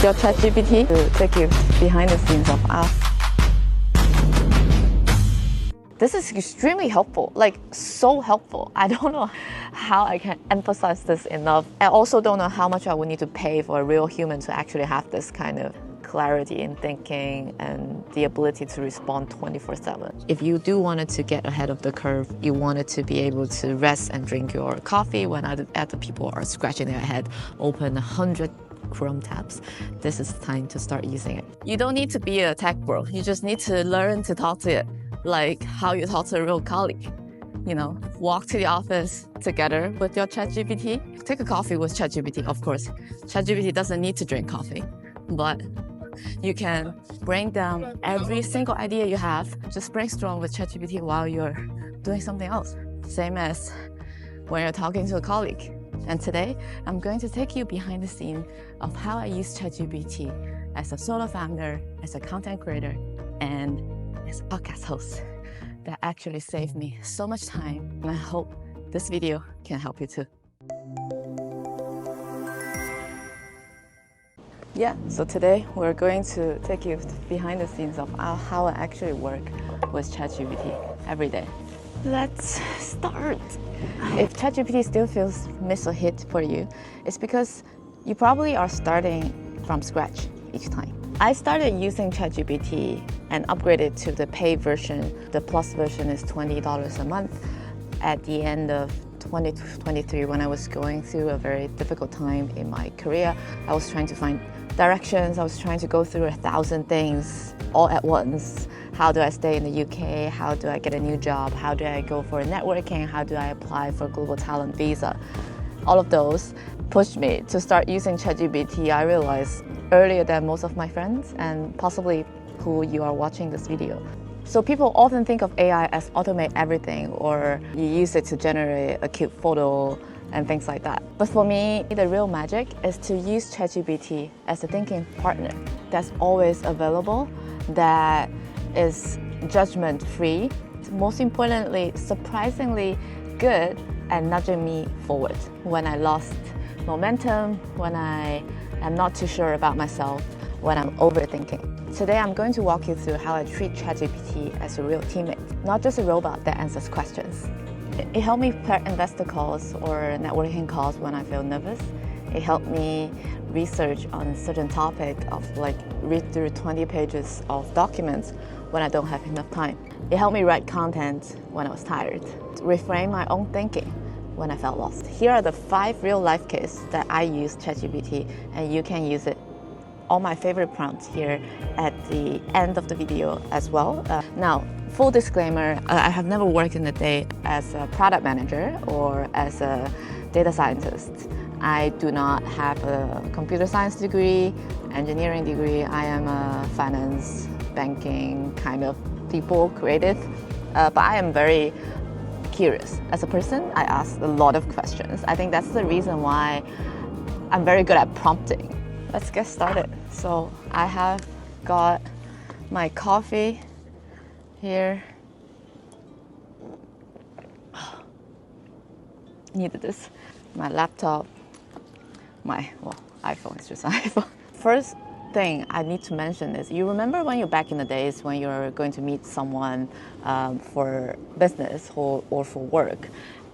your ChatGPT to take you behind the scenes of us. This is extremely helpful, like so helpful. I don't know how I can emphasize this enough. I also don't know how much I would need to pay for a real human to actually have this kind of clarity in thinking and the ability to respond 24/7. If you do want to get ahead of the curve, you wanted to be able to rest and drink your coffee when other people are scratching their head, open 100 Chrome tabs, this is the time to start using it. You don't need to be a tech bro. You just need to learn to talk to it like how you talk to a real colleague. You know, walk to the office together with your ChatGPT. Take a coffee with ChatGPT, of course. ChatGPT doesn't need to drink coffee, but you can bring down every single idea you have. Just brainstorm with ChatGPT while you're doing something else. Same as when you're talking to a colleague. And today, I'm going to take you behind the scene of how I use ChatGPT as a solo founder, as a content creator, and as a podcast host. That actually saved me so much time, and I hope this video can help you too. Yeah, so today we're going to take you behind the scenes of how I actually work with ChatGPT every day. Let's start. If ChatGPT still feels miss or hit for you, it's because you probably are starting from scratch each time. I started using ChatGPT and upgraded to the paid version. The plus version is $20 a month. At the end of 2023, when I was going through a very difficult time in my career, I was trying to find directions. I was trying to go through 1,000 things all at once. How do I stay in the UK? How do I get a new job? How do I go for networking? How do I apply for global talent visa? All of those pushed me to start using ChatGPT. I realized earlier than most of my friends and possibly who you are watching this video. So people often think of AI as automate everything, or you use it to generate a cute photo and things like that. But for me, the real magic is to use ChatGPT as a thinking partner that's always available, that is judgment-free, most importantly, surprisingly good at nudging me forward when I lost momentum, when I am not too sure about myself, when I'm overthinking. Today, I'm going to walk you through how I treat ChatGPT as a real teammate, not just a robot that answers questions. It helped me prep investor calls or networking calls when I feel nervous. It helped me research on a certain topic of read through 20 pages of documents when I don't have enough time. It helped me write content when I was tired, reframe my own thinking when I felt lost. Here are the 5 real life cases that I use ChatGPT, and you can use it. All my favorite prompts here at the end of the video as well. Now, full disclaimer, I have never worked in a day as a product manager or as a data scientist. I do not have a computer science degree, engineering degree. I am a finance, banking kind of people, creative. But I am very curious. As a person, I ask a lot of questions. I think that's the reason why I'm very good at prompting. Let's get started. So I have got my coffee here. Needed this. My laptop, my iPhone, it's just an iPhone. First thing I need to mention is, you remember when you're back in the days when you're going to meet someone for business or for work,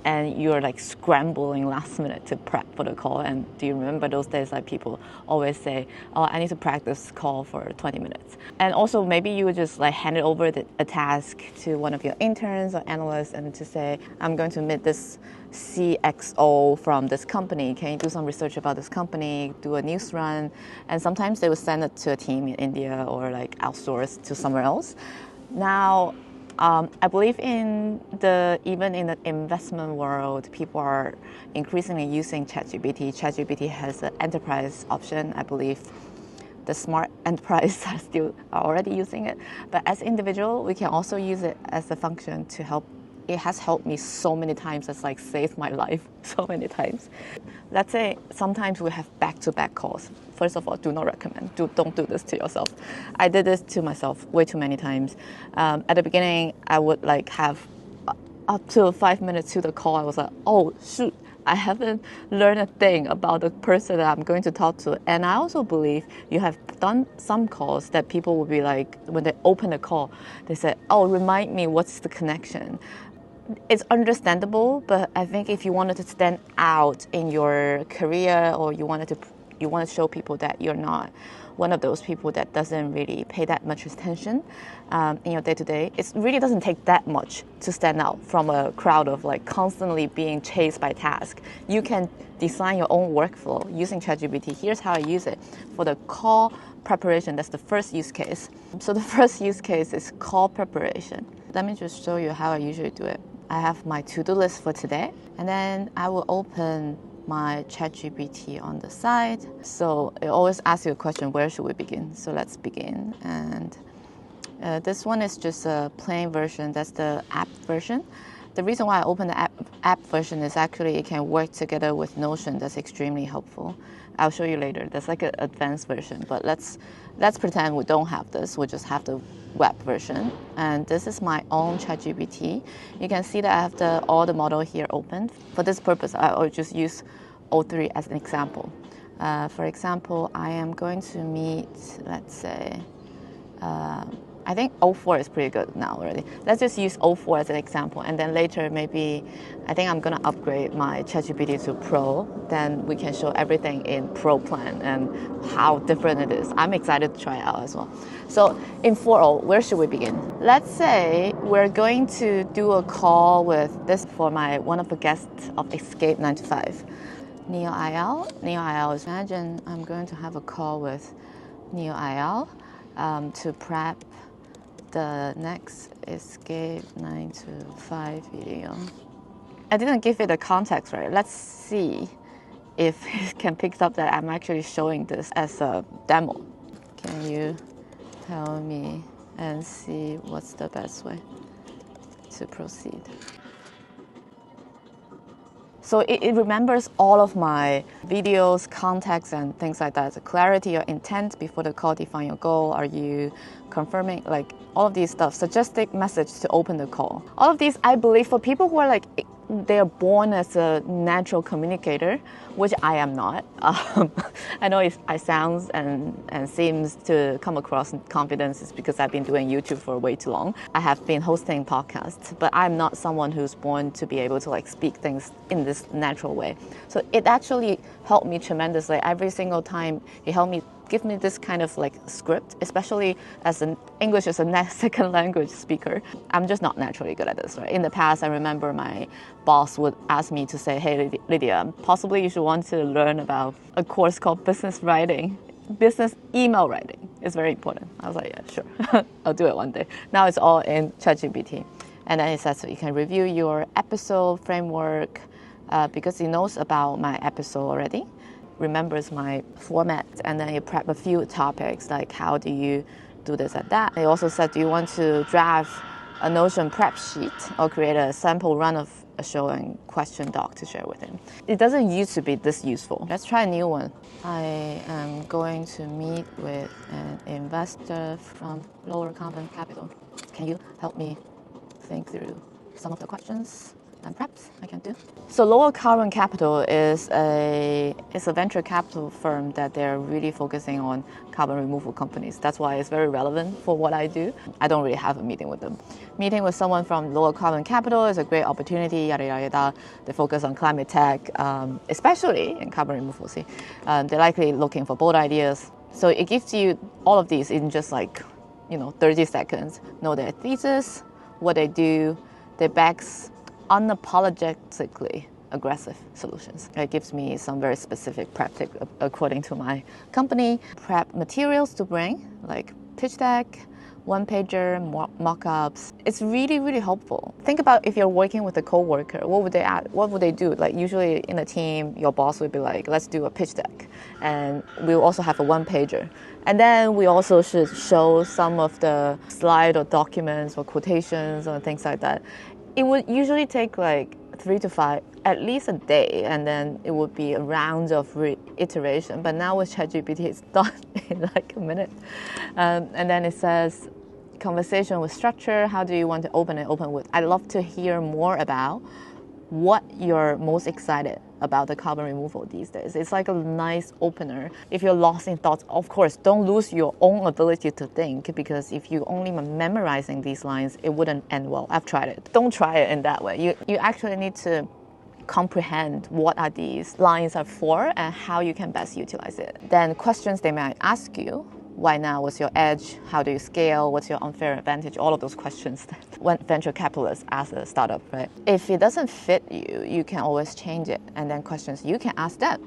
and you're like scrambling last minute to prep for the call. And do you remember those days, like people always say, oh, I need to practice call for 20 minutes. And also maybe you would just like hand it over a task to one of your interns or analysts and to say, I'm going to meet this CXO from this company. Can you do some research about this company, do a news run? And sometimes they would send it to a team in India or like outsource to somewhere else. Now, I believe even in the investment world, people are increasingly using ChatGPT. ChatGPT has an enterprise option. I believe the smart enterprise are already using it. But as individual, we can also use it as a function to help. It has helped me so many times. It's like saved my life so many times. Let's say sometimes we have back-to-back calls. First of all, do not recommend. Don't do this to yourself. I did this to myself way too many times. At the beginning, I would like have up to 5 minutes to the call. I was like, oh shoot, I haven't learned a thing about the person that I'm going to talk to. And I also believe you have done some calls that people will be like, when they open the call, they say, oh, remind me what's the connection. It's understandable, but I think if you wanted to stand out in your career, or you want to show people that you're not one of those people that doesn't really pay that much attention in your day-to-day, it really doesn't take that much to stand out from a crowd of like constantly being chased by tasks. You can design your own workflow using ChatGPT. Here's how I use it for the call preparation. That's the first use case. So the first use case is call preparation. Let me just show you how I usually do it. I have my to-do list for today, and then I will open my ChatGPT on the side. So it always asks you a question, where should we begin? So let's begin. And this one is just a plain version. That's the app version. The reason why I open the app version is actually it can work together with Notion. That's extremely helpful. I'll show you later. That's like an advanced version, but let's pretend we don't have this. We just have the web version. And this is my own ChatGPT. You can see that I have all the model here open. For this purpose, I'll just use O3 as an example. For example, I am going to meet, let's say, I think O4 is pretty good now already. Let's just use O4 as an example, and then later maybe I think I'm gonna upgrade my ChatGPT to Pro. Then we can show everything in Pro plan and how different it is. I'm excited to try it out as well. So in 4.0, where should we begin? Let's say we're going to do a call with this for one of the guests of Escape 9 to 5. Neo IL. Neo IL is, imagine I'm going to have a call with Neo IL to prep the next Escape 9 to 5 video. I didn't give it a context, right? Let's see if it can pick up that I'm actually showing this as a demo. Can you tell me and see what's the best way to proceed? So it remembers all of my videos, context, and things like that. The clarity or intent before the call, define your goal. Are you confirming, like all of these stuff, suggested message to open the call. All of these, I believe, for people who are like, they're born as a natural communicator, which I am not. I know it sounds and seems to come across confidence is because I've been doing YouTube for way too long. I have been hosting podcasts, but I'm not someone who's born to be able to like speak things in this natural way. So it actually helped me tremendously. Every single time it helped me give me this kind of like script, especially as English as a second language speaker. I'm just not naturally good at this, right? In the past, I remember my boss would ask me to say, hey, Lydia, possibly you should want to learn about a course called business writing. Business email writing is very important. I was like, yeah, sure, I'll do it one day. Now it's all in ChatGPT. And then it says so you can review your episode framework because it knows about my episode already, remembers my format, and then you prep a few topics like how do you do this and that. They also said, do you want to draft a Notion prep sheet or create a sample run of a show and question doc to share with him? It doesn't used to be this useful. Let's try a new one. I am going to meet with an investor from lower carbon capital. Can you help me think through some of the questions and preps I can do? So Lower Carbon Capital is a venture capital firm that they're really focusing on carbon removal companies. That's why it's very relevant for what I do. I don't really have a meeting with them. Meeting with someone from Lower Carbon Capital is a great opportunity, yada, yada, yada. They focus on climate tech, especially in carbon removal. They're likely looking for bold ideas. So it gives you all of these in just 30 seconds. Know their thesis, what they do, their backs, unapologetically aggressive solutions. It gives me some very specific prep tips according to my company. Prep materials to bring, like pitch deck, one-pager, mock-ups. It's really, really helpful. Think about if you're working with a coworker, what would they do? Like usually in a team, your boss would be like, let's do a pitch deck. And we'll also have a one-pager. And then we also should show some of the slide or documents or quotations or things like that. It would usually take like 3 to 5, at least a day, and then it would be a round of reiteration. But now with ChatGPT, it's done in like a minute. And then it says, conversation with structure, how do you want to open with? I'd love to hear more about what you're most excited about the carbon removal these days. It's like a nice opener. If you're lost in thoughts, of course, don't lose your own ability to think, because if you only memorizing these lines, it wouldn't end well. I've tried it. Don't try it in that way. You actually need to comprehend what are these lines are for and how you can best utilize it. Then questions they might ask you: why now? What's your edge? How do you scale? What's your unfair advantage? All of those questions that when venture capitalists ask a startup, right? If it doesn't fit you, you can always change it. And then questions you can ask them: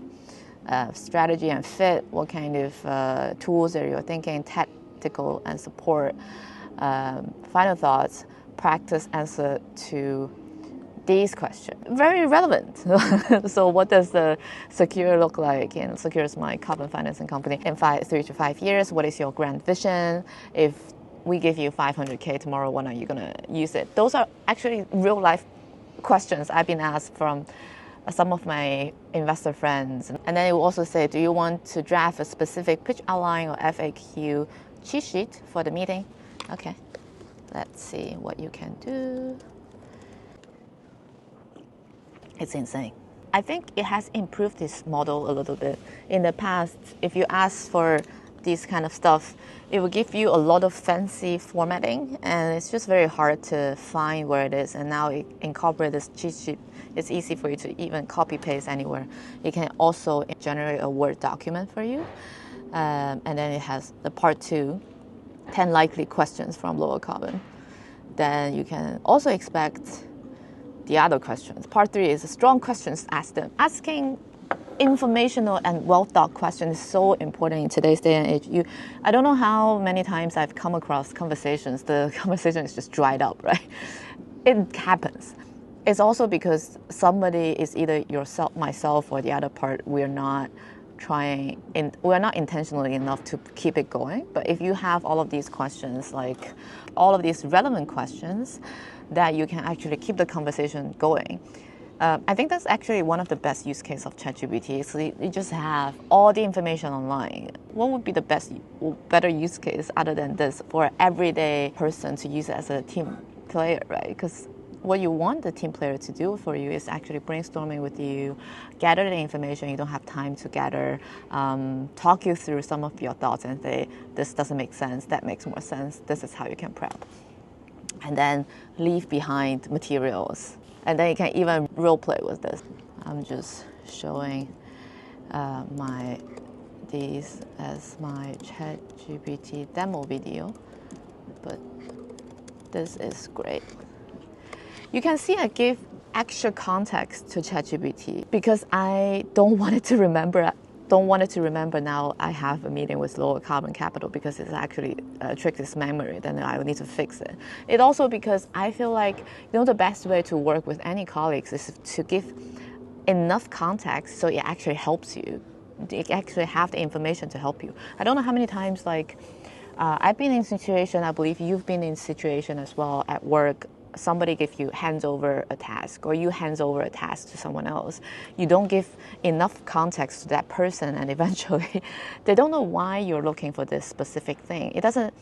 strategy and fit, what kind of tools are you thinking, tactical and support, final thoughts, practice answer to these questions. Very relevant. So what does the Secure look like? And Secure is my carbon financing company. In 3 to 5 years, what is your grand vision? If we give you 500K tomorrow, when are you going to use it? Those are actually real life questions I've been asked from some of my investor friends. And then it will also say, do you want to draft a specific pitch outline or FAQ cheat sheet for the meeting? Okay, let's see what you can do. It's insane. I think it has improved this model a little bit. In the past, if you ask for this kind of stuff, it will give you a lot of fancy formatting, and it's just very hard to find where it is. And now it incorporates this cheat sheet. It's easy for you to even copy paste anywhere. It can also generate a Word document for you. And then it has the part 2, 10 likely questions from lower carbon. Then you can also expect the other questions. Part 3 is strong questions asked them. Asking informational and well-thought questions is so important in today's day and age. I don't know how many times I've come across conversations, the conversation is just dried up, right? It happens. It's also because somebody is either yourself, myself, or the other part, we're not intentionally enough to keep it going. But if you have all of these questions, like all of these relevant questions, that you can actually keep the conversation going. I think that's actually one of the best use cases of ChatGPT. So you just have all the information online. What would be the better use case other than this for an everyday person to use it as a team player, right? Because what you want the team player to do for you is actually brainstorming with you, gather the information you don't have time to gather, talk you through some of your thoughts and say, this doesn't make sense, that makes more sense, this is how you can prep. And then leave behind materials. And then you can even role play with this. I'm just showing these as my ChatGPT demo video, but this is great. You can see I give extra context to ChatGPT because I don't want it to remember now I have a meeting with lower carbon capital, because it's actually tricked its memory, then I will need to fix it. It also because I feel like, the best way to work with any colleagues is to give enough context so it actually helps you. It actually have the information to help you. I don't know how many times I've been in situation, I believe you've been in situation as well at work. Somebody hands over a task, or you hands over a task to someone else. You don't give enough context to that person, and eventually they don't know why you're looking for this specific thing. It doesn't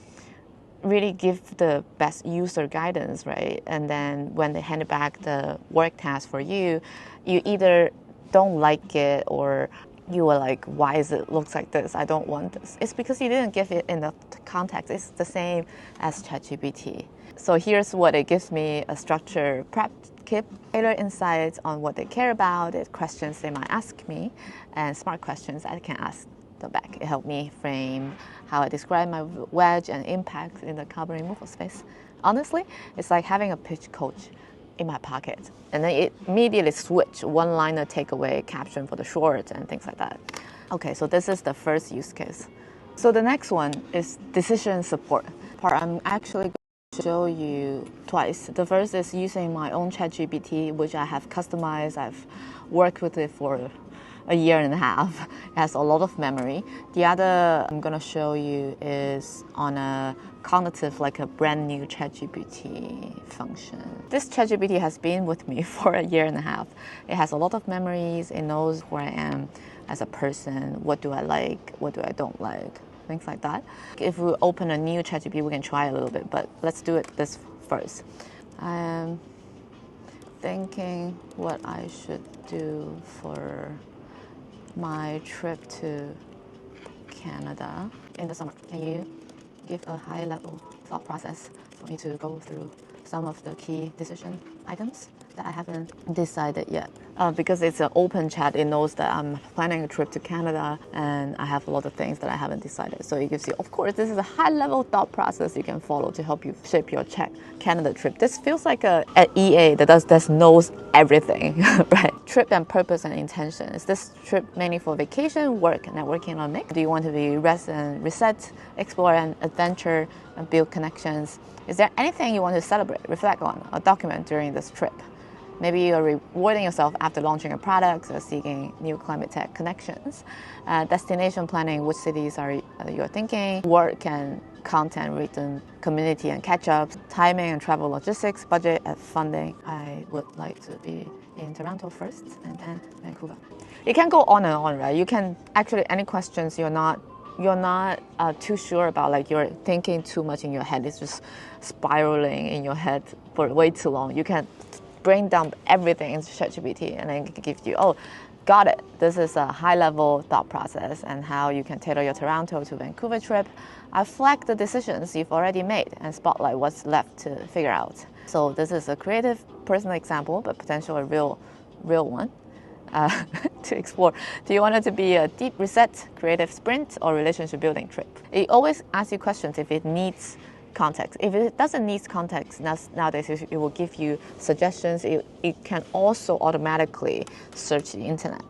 really give the best user guidance, right? And then when they hand back the work task for you, you either don't like it, or you were like, why is it looks like this? I don't want this. It's because you didn't give it enough context. It's the same as ChatGPT. So here's what it gives me: a structured prep kit, tailored insights on what they care about, the questions they might ask me, and smart questions I can ask them back. It helped me frame how I describe my wedge and impact in the carbon removal space. Honestly, it's like having a pitch coach in my pocket. And then it immediately switch one-liner takeaway, caption for the short, and things like that. Okay, so this is the first use case. So the next one is decision support part. I'm actually show you twice. The first is using my own ChatGPT, which I have customized. I've worked with it for a year and a half. It has a lot of memory. The other I'm going to show you is on a cognitive, like a brand new ChatGPT function. This ChatGPT has been with me for a year and a half. It has a lot of memories. It knows where I am as a person. What do I like? What do I don't like? Things like that. If we open a new ChatGPT, we can try a little bit, but let's do it this first. thinking what I should do for my trip to Canada in the summer. Can you give a high-level thought process for me to go through some of the key decision items that I haven't decided yet? Because it's an open chat, it knows that I'm planning a trip to Canada and I have a lot of things that I haven't decided. So it gives you, of course, this is a high-level thought process you can follow to help you shape your Canada trip. This feels like an EA that knows everything, right? Trip and purpose and intention. Is this trip mainly for vacation, work, networking, or mix? Do you want to be rest and reset, explore and adventure, and build connections? Is there anything you want to celebrate, reflect on, or document during this trip? Maybe you're rewarding yourself after launching a product or seeking new climate tech connections. Destination planning, which cities are you thinking? Work and content written, community and catch-ups, timing and travel logistics, budget and funding. I would like to be in Toronto first and then Vancouver. You can go on and on, right? You can actually, any questions you're not too sure about, like you're thinking too much in your head, it's just spiraling in your head for way too long. You can brain dump everything into ChatGPT and then give you, oh, got it. This is a high-level thought process and how you can tailor your Toronto to Vancouver trip. I flag the decisions you've already made and spotlight what's left to figure out. So this is a creative, personal example, but potentially a real one to explore. Do you want it to be a deep reset, creative sprint, or relationship building trip? It always asks you questions if it needs context. If it doesn't need context, nowadays it will give you suggestions. It can also automatically search the internet.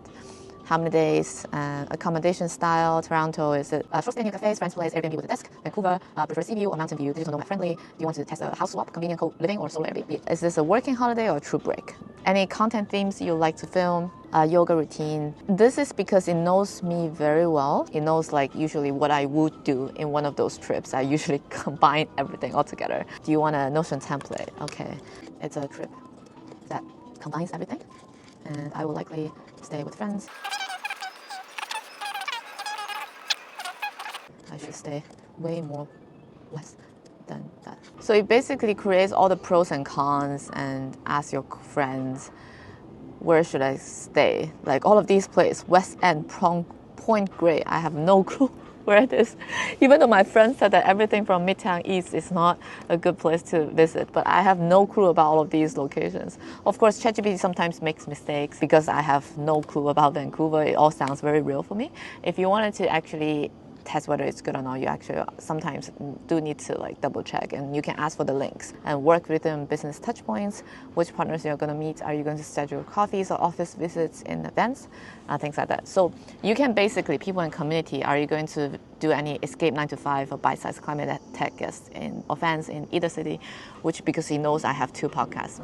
How many days, accommodation style, Toronto, is it short stay near cafes, friends place, Airbnb with a desk, Vancouver, prefer sea view or mountain view, digital nomad friendly, do you want to test a house swap, convenient co-living or solo Airbnb? Is this a working holiday or a true break? Any content themes you like to film, yoga routine? This is because it knows me very well. It knows like usually what I would do in one of those trips. I usually combine everything all together. Do you want a Notion template? Okay, it's a trip that combines everything and I will likely stay with friends. I should stay way more less than that. So it basically creates all the pros and cons and asks your friends, where should I stay? Like all of these places, West End, Point Grey, I have no clue where it is. Even though my friend said that everything from Midtown East is not a good place to visit, but I have no clue about all of these locations. Of course, ChatGPT sometimes makes mistakes because I have no clue about Vancouver. It all sounds very real for me. If you wanted to actually test whether it's good or not, you actually sometimes do need to like double check, and you can ask for the links and work with them business touch points, which partners you're going to meet, are you going to schedule coffees or office visits in advance, things like that. So you can basically, people in community, are you going to do any escape 9 to 5 or bite-sized climate tech guests in events in either city, which because he knows I have 2 podcasts.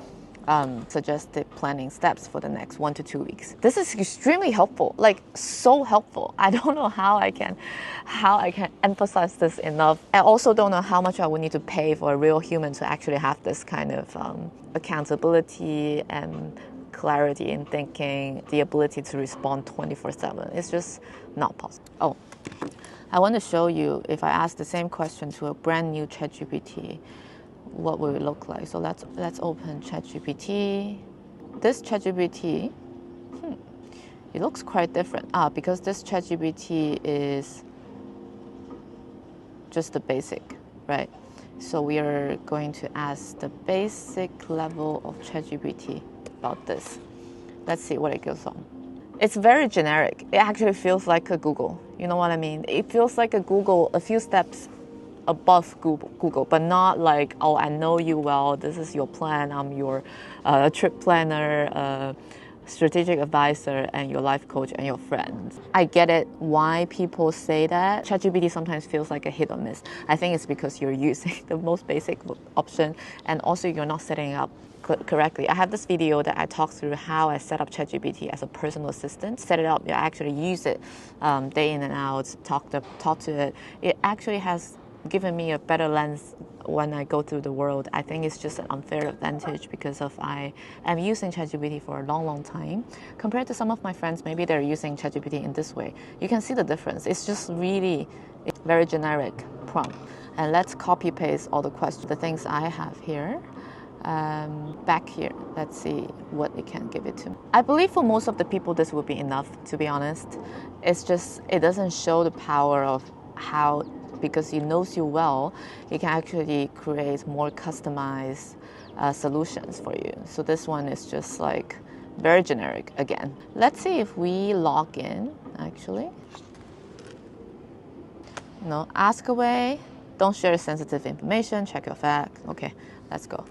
Suggested planning steps for the next 1 to 2 weeks. This is extremely helpful, like so helpful. I don't know how I can emphasize this enough. I also don't know how much I would need to pay for a real human to actually have this kind of accountability and clarity in thinking, the ability to respond 24/7. It's just not possible. Oh, I want to show you, if I ask the same question to a brand new ChatGPT, what will it look like? So let's open ChatGPT. This ChatGPT, it looks quite different. Because this ChatGPT is just the basic, right? So we are going to ask the basic level of ChatGPT about this. Let's see what it goes on. It's very generic. It actually feels like a Google. You know what I mean? It feels like a Google, a few steps above Google, but not like, oh, I know you well, this is your plan, I'm your trip planner, strategic advisor, and your life coach, and your friend. I get it why people say that. ChatGPT sometimes feels like a hit or miss. I think it's because you're using the most basic option, and also you're not setting up correctly. I have this video that I talk through how I set up ChatGPT as a personal assistant. Set it up, you actually use it day in and out, talk to it. It actually has given me a better lens when I go through the world. I think it's just an unfair advantage because of I am using ChatGPT for a long time. Compared to some of my friends, maybe they're using ChatGPT in this way. You can see the difference. It's just really very generic prompt. And let's copy paste all the questions, the things I have here. Back here, let's see what it can give it to me. I believe for most of the people this would be enough, to be honest. It's just, it doesn't show the power of how, because it knows you well, it can actually create more customized solutions for you. So this one is just like very generic again. Let's see if we log in, actually. No, ask away, don't share sensitive information, check your facts. Okay, let's go.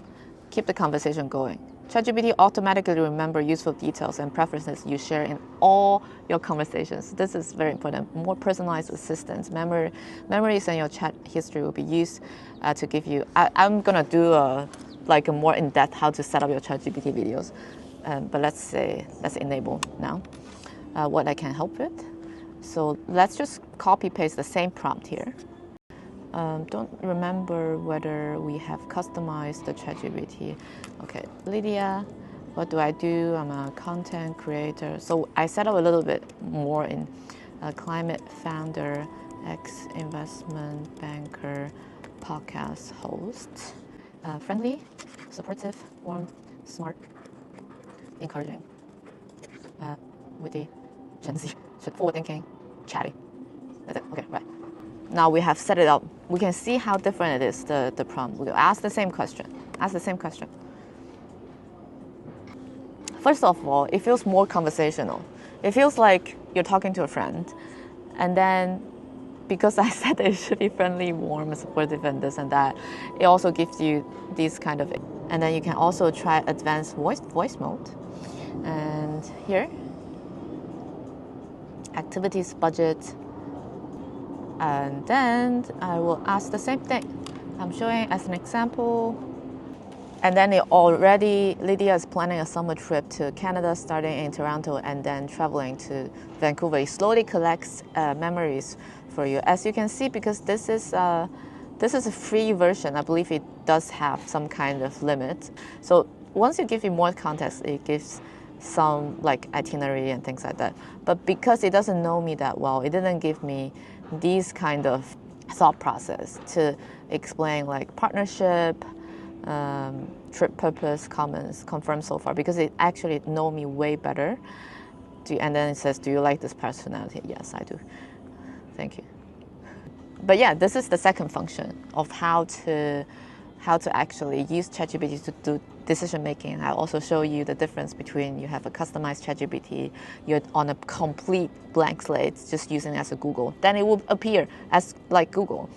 Keep the conversation going. ChatGPT automatically remember useful details and preferences you share in all your conversations. This is very important. More personalized assistance. Memories and your chat history will be used to give you. I'm gonna do a more in-depth how to set up your ChatGPT videos. But let's enable now what I can help with. So let's just copy paste the same prompt here. Don't remember whether we have customized the ChatGPT. Okay, Lydia, what do? I'm a content creator. So I set up a little bit more in climate founder, ex-investment banker, podcast host. Friendly, supportive, warm, smart, encouraging, witty, Gen Z, forward thinking, chatty. That's it. Okay, right. Now we have set it up. We can see how different it is, the prompt. We'll ask the same question. First of all, it feels more conversational. It feels like you're talking to a friend. And then, because I said that it should be friendly, warm, supportive, and this and that, it also gives you these kind of... And then you can also try advanced voice mode. And here, activities budget. And then I will ask the same thing. I'm showing as an example. And then Lydia is planning a summer trip to Canada, starting in Toronto and then traveling to Vancouver. It slowly collects memories for you. As you can see, because this is a free version, I believe it does have some kind of limit. So once you give it more context, it gives some like itinerary and things like that. But because it doesn't know me that well, it didn't give me these kind of thought process to explain like partnership, trip purpose, comments, confirmed so far, because it actually know me way better. And then it says, do you like this personality? Yes, I do. Thank you. But yeah, this is the second function of how to actually use ChatGPT to do decision making. I'll also show you the difference between you have a customized ChatGPT, you're on a complete blank slate, just using it as a Google. Then it will appear as like Google,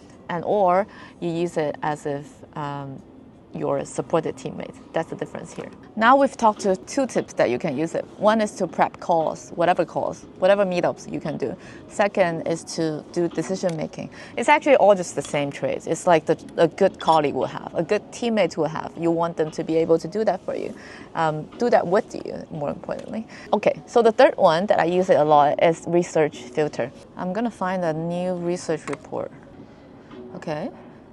or you use it as if your supported teammate. That's the difference here. Now we've talked to two tips that you can use it. One is to prep calls, whatever meetups you can do. Second is to do decision making. It's actually all just the same traits. It's like a good colleague will have, a good teammate will have. You want them to be able to do that for you, do that with you, more importantly. Okay, so the third one that I use it a lot is research filter. I'm gonna find a new research report. Okay.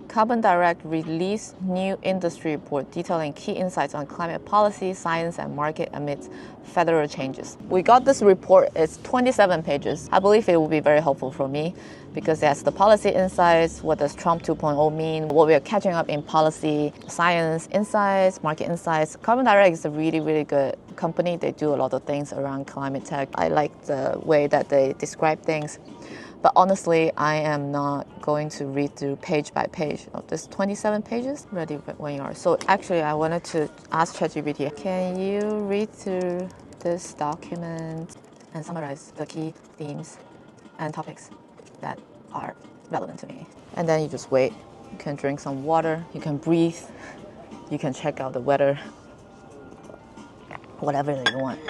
Carbon Direct released new industry report detailing key insights on climate policy, science, and market amidst federal changes. We got this report. It's 27 pages. I believe it will be very helpful for me because it has the policy insights, what does Trump 2.0 mean, what we are catching up in policy, science insights, market insights. Carbon Direct is a really, really good company. They do a lot of things around climate tech. I like the way that they describe things. But honestly, I am not going to read through page by page of this 27 pages. Ready when you are. So actually, I wanted to ask ChatGPT, can you read through this document and summarize the key themes and topics that are relevant to me? And then you just wait. You can drink some water. You can breathe. You can check out the weather. Whatever that you want.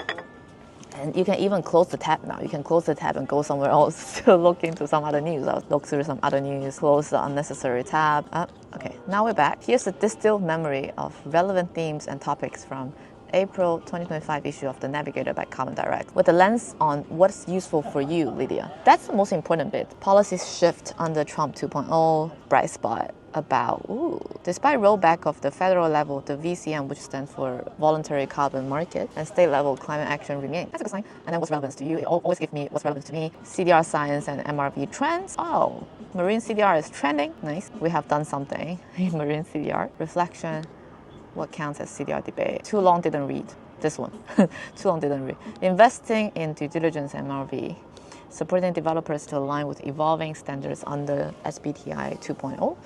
And you can even close the tab now. You can close the tab and go somewhere else to look into some other news. I'll look through some other news, close the unnecessary tab. Okay, now we're back. Here's a distilled memory of relevant themes and topics from April 2025 issue of The Navigator by Carbon Direct, with a lens on what's useful for you, Lydia. That's the most important bit. Policies shift under Trump 2.0, bright spot about, despite rollback of the federal level, the VCM, which stands for Voluntary Carbon Market, and state level climate action remain. That's a good sign. And then what's relevant to you? It always gives me what's relevant to me. CDR science and MRV trends. Oh, marine CDR is trending. Nice. We have done something in marine CDR. Reflection. what counts as CDR debate. Too long didn't read this one. Too long didn't read. Investing in due diligence MRV. Supporting developers to align with evolving standards under SBTI 2.0.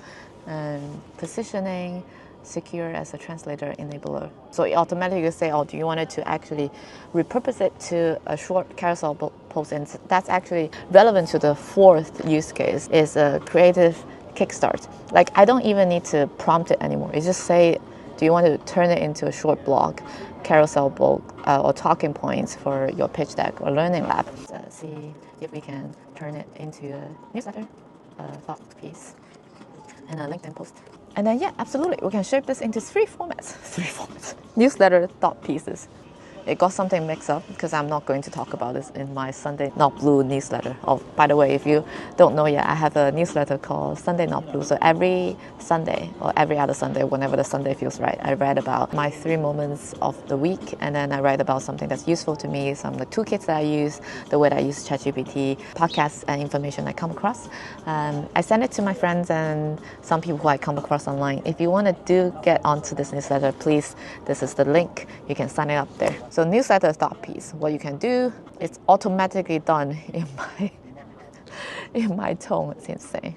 And positioning secure as a translator enabler. So it automatically say, oh, do you want it to actually repurpose it to a short carousel post? And that's actually relevant to the fourth use case, is a creative kickstart. Like, I don't even need to prompt it anymore. It just say, do you want to turn it into a short blog, carousel blog, or talking points for your pitch deck or learning lab? See if we can turn it into a newsletter, a thought piece, and a LinkedIn post. And then, yeah, absolutely, we can shape this into three formats. Newsletter, thought pieces. It got something mixed up because I'm not going to talk about this in my Sunday Not Blue newsletter. Oh, by the way, if you don't know yet, I have a newsletter called Sunday Not Blue. So every Sunday or every other Sunday, whenever the Sunday feels right, I write about my 3 moments of the week, and then I write about something that's useful to me, some of the toolkits that I use, the way that I use ChatGPT, podcasts and information I come across. I send it to my friends and some people who I come across online. If you want to get onto this newsletter, please, this is the link. You can sign it up there. So newsletter thought piece, what you can do, it's automatically done in my tone. It's insane.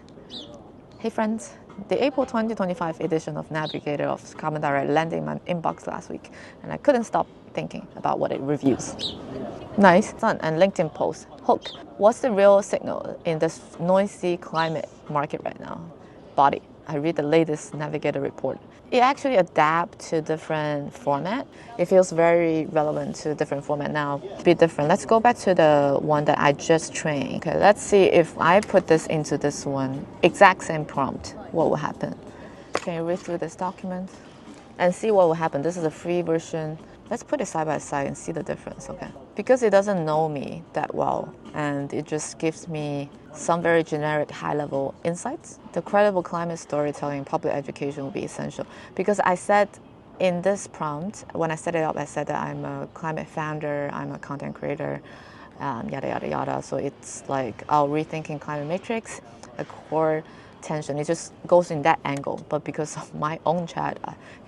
Hey friends, the April 2025 edition of Navigator of Carbon Direct landed in my inbox last week, and I couldn't stop thinking about what it reviews. Nice. And LinkedIn post. Hook. What's the real signal in this noisy climate market right now? Body. I read the latest Navigator report. It actually adapts to different format. It feels very relevant to different format now. Be different. Let's go back to the one that I just trained. Okay, let's see if I put this into this one, exact same prompt, what will happen? Can you read through this document and see what will happen? This is a free version. Let's put it side by side and see the difference, okay? Because it doesn't know me that well, and it just gives me some very generic high-level insights. The credible climate storytelling, public education will be essential. Because I said in this prompt, when I set it up, I said that I'm a climate founder, I'm a content creator, yada, yada, yada. So it's like our rethinking climate matrix, a core tension. It just goes in that angle. But because of my own chat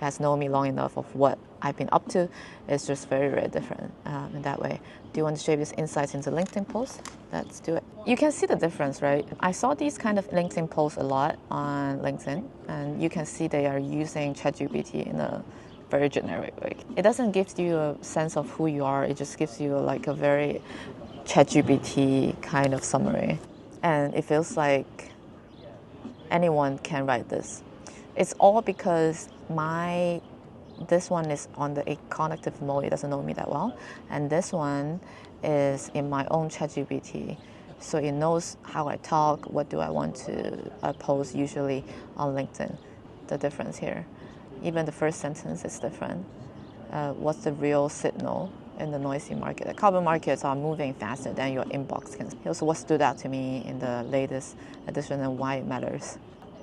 has known me long enough of what I've been up to, it's just very, very different in that way. Do you want to shape these insights into LinkedIn posts? Let's do it. You can see the difference, right? I saw these kind of LinkedIn posts a lot on LinkedIn, and you can see they are using ChatGPT in a very generic way. It doesn't give you a sense of who you are. It just gives you like a very ChatGPT kind of summary. And it feels like anyone can write this. It's all because this one is on the cognitive mode. It doesn't know me that well. And this one is in my own ChatGPT. So it knows how I talk, what do I want to post usually on LinkedIn. The difference here. Even the first sentence is different. What's the real signal in the noisy market? The carbon markets are moving faster than your inbox can. Also, what stood out to me in the latest edition and why it matters.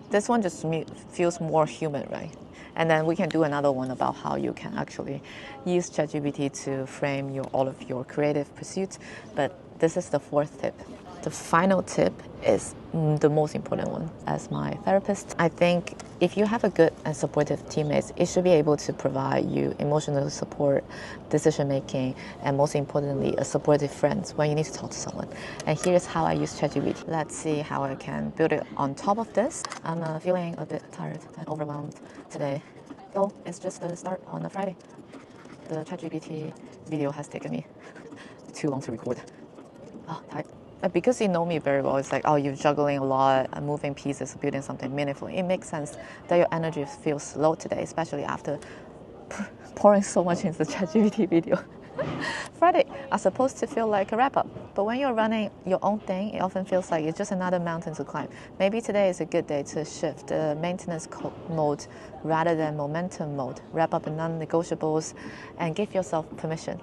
This one just feels more human, right? And then we can do another one about how you can actually use ChatGPT to frame all of your creative pursuits. But this is the fourth tip. The final tip is the most important one. As my therapist, I think if you have a good and supportive teammates, it should be able to provide you emotional support, decision making, and most importantly, a supportive friend when you need to talk to someone. And here's how I use ChatGPT. Let's see how I can build it on top of this. I'm feeling a bit tired and overwhelmed today. Though it's just the start on a Friday. The ChatGPT video has taken me too long to record. Tired. Because you know me very well, it's like, oh, you're juggling a lot, moving pieces, building something meaningful. It makes sense that your energy feels low today, especially after pouring so much into the ChatGPT video. Friday are supposed to feel like a wrap-up, but when you're running your own thing, it often feels like it's just another mountain to climb. Maybe today is a good day to shift the maintenance mode rather than momentum mode. Wrap up the non-negotiables and give yourself permission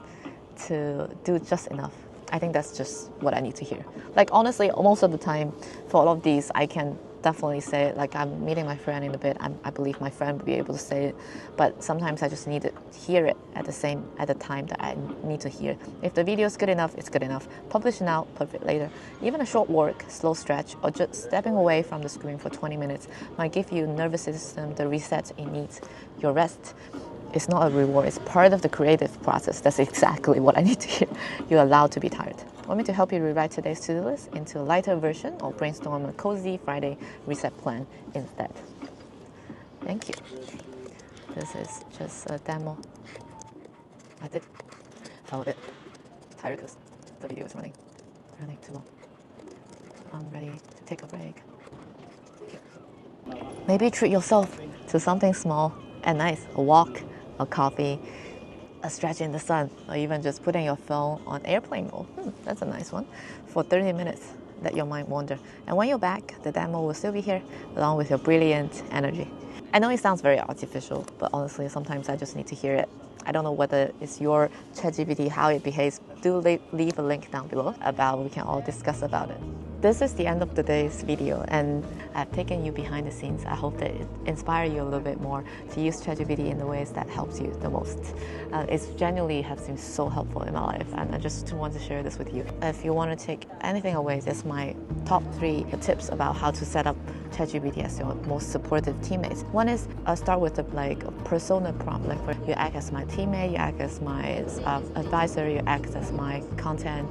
to do just enough. I think that's just what I need to hear. Like, honestly, most of the time, for all of these, I can definitely say it. Like, I'm meeting my friend in a bit. I believe my friend will be able to say it, but sometimes I just need to hear it at the time that I need to hear. If the video is good enough, it's good enough. Publish it now, publish it later. Even a short walk, slow stretch, or just stepping away from the screen for 20 minutes might give your nervous system the reset it needs. Your rest is not a reward, it's part of the creative process. That's exactly what I need to hear. You're allowed to be tired. Want me to help you rewrite today's to-do list into a lighter version, or brainstorm a cozy Friday reset plan instead? Thank you. This is just a demo. I did a bit tired because the video is running too long. I'm ready to take a break. Maybe treat yourself to something small and nice. A walk, a coffee, a stretch in the sun, or even just putting your phone on airplane mode. That's a nice one. For 30 minutes, let your mind wander. And when you're back, the demo will still be here, along with your brilliant energy. I know it sounds very artificial, but honestly, sometimes I just need to hear it. I don't know whether it's your ChatGPT, how it behaves. Do leave a link down below about we can all discuss about it. This is the end of today's video, and I've taken you behind the scenes. I hope that it inspires you a little bit more to use ChatGPT in the ways that helps you the most. It's genuinely has been so helpful in my life, and I just want to share this with you. If you want to take anything away, that's my top 3 tips about how to set up ChatGPT as your most supportive teammates. One is start with a persona prompt, like you act as my teammate, you act as my advisor, you act as my content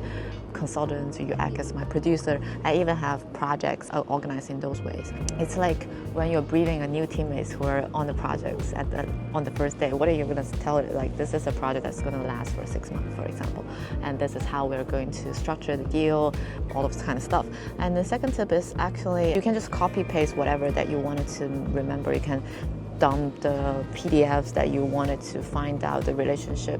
consultant, you act as my producer. I even have projects organized in those ways. It's like when you're briefing a new teammates who are on the projects on the first day, what are you going to tell it? Like, this is a project that's going to last for 6 months, for example, and this is how we're going to structure the deal, all of this kind of stuff. And the second tip is actually you can just copy paste whatever that you wanted to remember. You can dump the PDFs that you wanted to find out the relationship,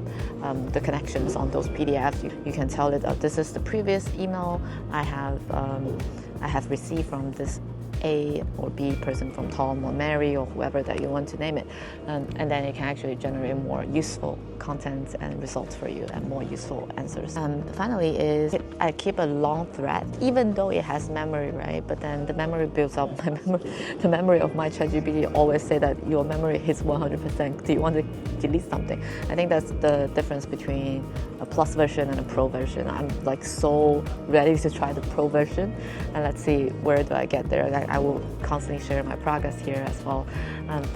the connections on those PDFs. You can tell it, this is the previous email I have received from this A or B person, from Tom or Mary or whoever that you want to name it, and then it can actually generate more useful content and results for you and more useful answers. Finally is I keep a long thread, even though it has memory, right? But then the memory builds up. The memory of my ChatGPT always say that your memory hits 100%. Do you want to delete something? I think that's the difference between a plus version and a pro version. I'm like so ready to try the pro version, and let's see where do I get there. I will constantly share my progress here as well.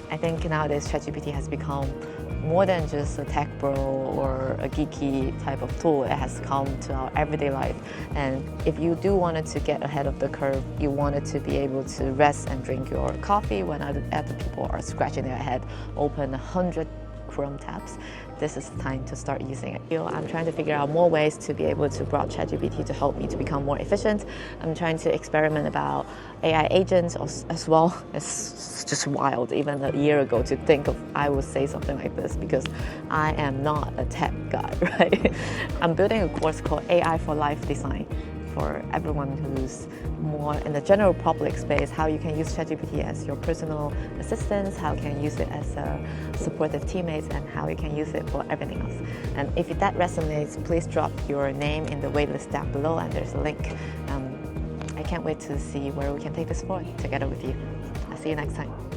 I think nowadays ChatGPT has become more than just a tech bro or a geeky type of tool. It has come to our everyday life. And if you do wanted to get ahead of the curve, you wanted to be able to rest and drink your coffee when other people are scratching their head, open 100 Chrome tabs, this is the time to start using it. I'm trying to figure out more ways to be able to broad ChatGPT to help me to become more efficient. I'm trying to experiment about AI agents as well. It's just wild, even a year ago, to think of I would say something like this, because I am not a tech guy, right? I'm building a course called AI for Life Design for everyone who's more in the general public space, how you can use ChatGPT as your personal assistant, how you can use it as a supportive teammates, and how you can use it for everything else. And if that resonates, please drop your name in the waitlist down below, and there's a link. I can't wait to see where we can take this forward together with you. I'll see you next time.